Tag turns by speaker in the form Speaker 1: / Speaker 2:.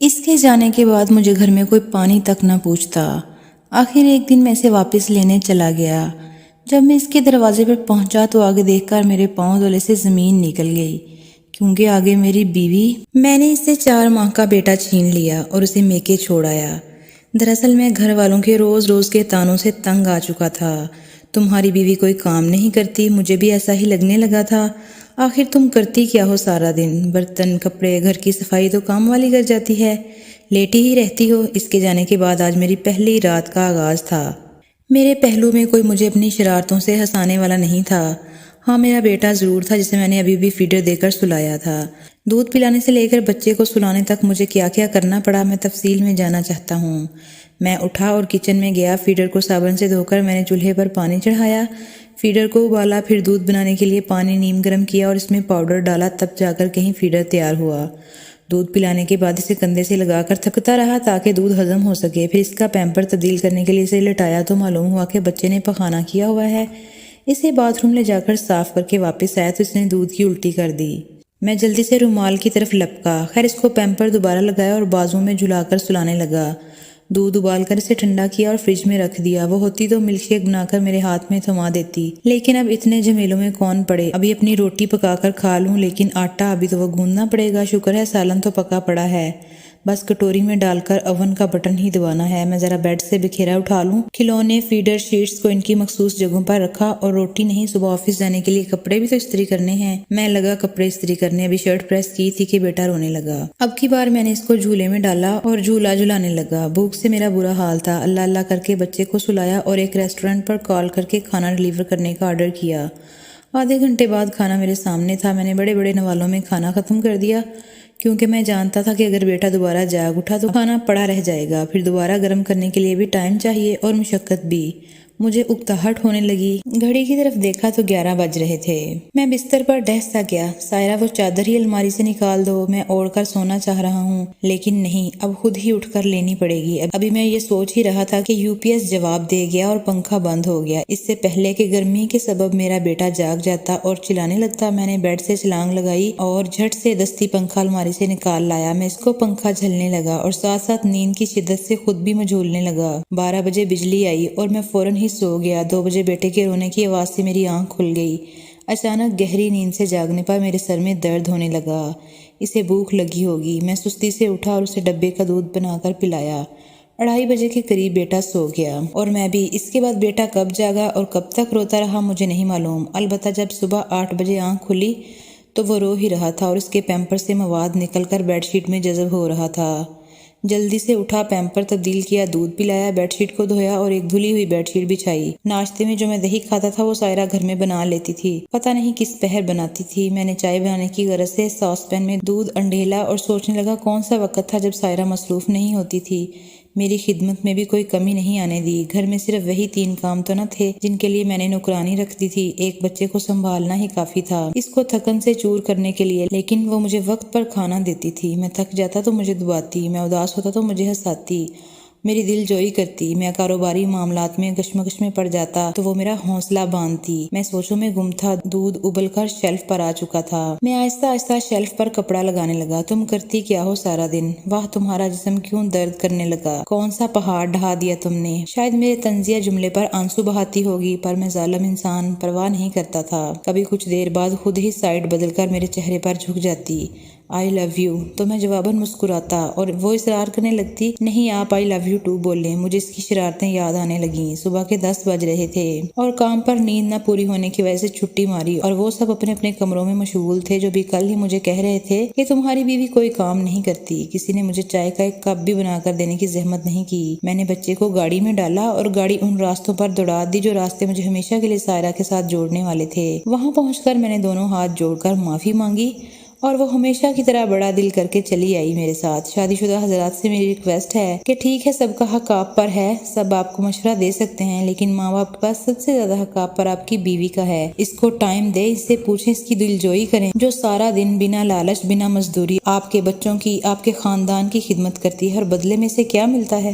Speaker 1: اس کے جانے کے بعد مجھے گھر میں کوئی پانی تک نہ پوچھتا۔ آخر ایک دن میں اسے واپس لینے چلا گیا۔ جب میں اس کے دروازے پر پہنچا تو آگے دیکھ کر میرے پاؤں تلے سے زمین نکل گئی، کیونکہ آگے میری بیوی۔ میں نے اس سے 4 ماہ کا بیٹا چھین لیا اور اسے میکے چھوڑ آیا۔ دراصل میں گھر والوں کے روز روز کے تانوں سے تنگ آ چکا تھا۔ تمہاری بیوی کوئی کام نہیں کرتی، مجھے بھی ایسا ہی لگنے لگا تھا۔ آخر تم کرتی کیا ہو سارا دن؟ برتن، کپڑے، گھر کی صفائی تو کام والی کر جاتی ہے، لیٹی ہی رہتی ہو۔ اس کے جانے کے بعد آج میری پہلی رات کا آغاز تھا۔ میرے پہلو میں کوئی مجھے اپنی شرارتوں سے ہنسانے والا نہیں تھا۔ ہاں، میرا بیٹا ضرور تھا جسے میں نے ابھی بھی فیڈر دے کر سلایا تھا۔ دودھ پلانے سے لے کر بچے کو سلانے تک مجھے کیا کیا کرنا پڑا، میں تفصیل میں جانا چاہتا ہوں۔ میں اٹھا اور کچن میں گیا۔ فیڈر کو صابن سے دھو کر میں نے چولہے پر پانی چڑھایا، فیڈر کو ابالا، پھر دودھ بنانے کے لیے پانی نیم گرم کیا اور اس میں پاؤڈر ڈالا، تب جا کر کہیں فیڈر تیار ہوا۔ دودھ پلانے کے بعد اسے کندھے سے لگا کر تھکتا رہا تاکہ دودھ ہضم ہو سکے۔ پھر اس کا پیمپر تبدیل کرنے کے لیے اسے لٹایا تو معلوم ہوا کہ بچے نے پخانہ کیا ہوا ہے۔ اسے باتھ روم لے جا کر صاف کر کے واپس آیا تو اس نے دودھ کی الٹی کر دی۔ میں جلدی سے رومال کی طرف لپکا، خیر اس کو پیمپر دوبارہ لگایا اور بازو میں جھلا کر سلانے لگا۔ دودھ ابال کر اسے ٹھنڈا کیا اور فریج میں رکھ دیا۔ وہ ہوتی تو ملک شیک بنا کر میرے ہاتھ میں تھما دیتی، لیکن اب اتنے جھمیلوں میں کون پڑے۔ ابھی اپنی روٹی پکا کر کھا لوں، لیکن آٹا ابھی تو وہ گوندنا پڑے گا۔ شکر ہے سالن تو پکا پڑا ہے، بس کٹوری میں ڈال کر اوون کا بٹن ہی دبانا ہے۔ میں ذرا بیڈ سے بکھیرا اٹھا لوں۔ کھلونے، فیڈر، شیٹس کو ان کی مخصوص جگہوں پر رکھا اور روٹی نہیں، صبح آفس جانے کے لیے کپڑے بھی تو استری کرنے ہیں۔ میں لگا کپڑے استری کرنے، ابھی شرٹ پریس کی تھی کہ بیٹا رونے لگا۔ اب کی بار میں نے اس کو جھولے میں ڈالا اور جھولا جھلانے لگا۔ بھوک سے میرا برا حال تھا۔ اللہ اللہ کر کے بچے کو سلایا اور ایک ریسٹورنٹ پر کال کر کے کھانا ڈیلیور کرنے کا آرڈر کیا۔ آدھے گھنٹے بعد کھانا میرے سامنے تھا۔ میں نے بڑے بڑے نوالوں میں کھانا ختم کر دیا، کیونکہ میں جانتا تھا کہ اگر بیٹا دوبارہ جاگ اٹھا تو کھانا پڑا رہ جائے گا، پھر دوبارہ گرم کرنے کے لیے بھی ٹائم چاہیے اور مشقت بھی۔ مجھے اکتاہٹ ہونے لگی۔ گھڑی کی طرف دیکھا تو 11 بج رہے تھے۔ میں بستر پر ڈھس سا گیا۔ سائرہ وہ چادر ہی الماری سے نکال دو، میں اوڑھ کر سونا چاہ رہا ہوں، لیکن نہیں، اب خود ہی اٹھ کر لینی پڑے گی۔ ابھی میں یہ سوچ ہی رہا تھا کہ UPS جواب دے گیا اور پنکھا بند ہو گیا، اس سے پہلے کہ گرمی کے سبب میرا بیٹا جاگ جاتا اور چلانے لگتا۔ میں نے بیڈ سے چھلانگ لگائی اور جھٹ سے دستی پنکھا الماری سے نکال لایا۔ میں اس کو پنکھا جھلنے لگا اور ساتھ ساتھ نیند کی شدت سے خود بھی مجھولنے لگا۔ 12 بجے بجلی آئی اور میں فوراً ہی سو گیا۔ 2 بجے بیٹے کے رونے کی آواز سے میری آنکھ کھل گئی۔ اچانک گہری نیند سے جاگنے پر میرے سر میں درد ہونے لگا۔ اسے بھوک لگی ہوگی۔ میں سستی سے اٹھا اور اسے ڈبے کا دودھ بنا کر پلایا۔ 2:30 بجے کے قریب بیٹا سو گیا اور میں بھی۔ اس کے بعد بیٹا کب جاگا اور کب تک روتا رہا مجھے نہیں معلوم، البتہ جب صبح 8 بجے آنکھ کھلی تو وہ رو ہی رہا تھا اور اس کے پیمپر سے مواد نکل کر بیڈ شیٹ میں جذب ہو رہا تھا۔ جلدی سے اٹھا، پیمپر تبدیل کیا، دودھ پلایا، بیڈ شیٹ کو دھویا اور ایک دھلی ہوئی بیڈ شیٹ بچھائی۔ ناشتے میں جو میں دہی کھاتا تھا وہ سائرہ گھر میں بنا لیتی تھی، پتہ نہیں کس پہر بناتی تھی۔ میں نے چائے بنانے کی غرض سے ساس پین میں دودھ انڈیلا اور سوچنے لگا کون سا وقت تھا جب سائرہ مصروف نہیں ہوتی تھی، میری خدمت میں بھی کوئی کمی نہیں آنے دی۔ گھر میں صرف وہی 3 کام تو نہ تھے جن کے لیے میں نے نوکرانی رکھ دی تھی، ایک بچے کو سنبھالنا ہی کافی تھا، اس کو تھکن سے چور کرنے کے لیے، لیکن وہ مجھے وقت پر کھانا دیتی تھی۔ میں تھک جاتا تو مجھے دباتی، میں اداس ہوتا تو مجھے ہنساتی، میری دل جوئی کرتی۔ میں کاروباری معاملات میں کشمکش میں پڑ جاتا تو وہ میرا حوصلہ باندھتی۔ میں سوچوں میں گم تھا۔ دودھ ابل کر شیلف پر آ چکا تھا۔ میں آہستہ آہستہ شیلف پر کپڑا لگانے لگا۔ تم کرتی کیا ہو سارا دن؟ واہ، تمہارا جسم کیوں درد کرنے لگا؟ کون سا پہاڑ ڈھا دیا تم نے؟ شاید میرے طنزیہ جملے پر آنسو بہاتی ہوگی، پر میں ظالم انسان پرواہ نہیں کرتا تھا۔ کبھی کچھ دیر بعد خود ہی سائڈ بدل کر میرے چہرے پر جھک جاتی۔ I love you تو میں جواباً مسکراتا اور وہ اصرار کرنے لگتی نہیں آپ I love you too بولیں۔ مجھے اس کی شرارتیں یاد آنے لگیں۔ صبح کے 10 بج رہے تھے اور کام پر نیند نہ پوری ہونے کی وجہ سے چھٹی ماری اور وہ سب اپنے اپنے کمروں میں مشغول تھے جو بھی کل ہی مجھے کہہ رہے تھے کہ تمہاری بیوی کوئی کام نہیں کرتی۔ کسی نے مجھے چائے کا ایک کپ بھی بنا کر دینے کی زحمت نہیں کی۔ میں نے بچے کو گاڑی میں ڈالا اور گاڑی ان راستوں پر دوڑا دی جو راستے مجھے ہمیشہ کے لیے سائرہ کے ساتھ جوڑنے والے تھے۔ وہاں پہنچ کر میں نے دونوں ہاتھ جوڑ کر معافی مانگی اور وہ ہمیشہ کی طرح بڑا دل کر کے چلی آئی میرے ساتھ۔ شادی شدہ حضرات سے میری ریکویسٹ ہے کہ ٹھیک ہے سب کا حق آپ پر ہے، سب آپ کو مشورہ دے سکتے ہیں، لیکن ماں باپ کے پاس سب سے زیادہ حق آپ پر آپ کی بیوی کا ہے۔ اس کو ٹائم دے، اس سے پوچھیں، اس کی دل جوئی کریں، جو سارا دن بنا لالچ بنا مزدوری آپ کے بچوں کی، آپ کے خاندان کی خدمت کرتی ہے اور بدلے میں سے کیا ملتا ہے؟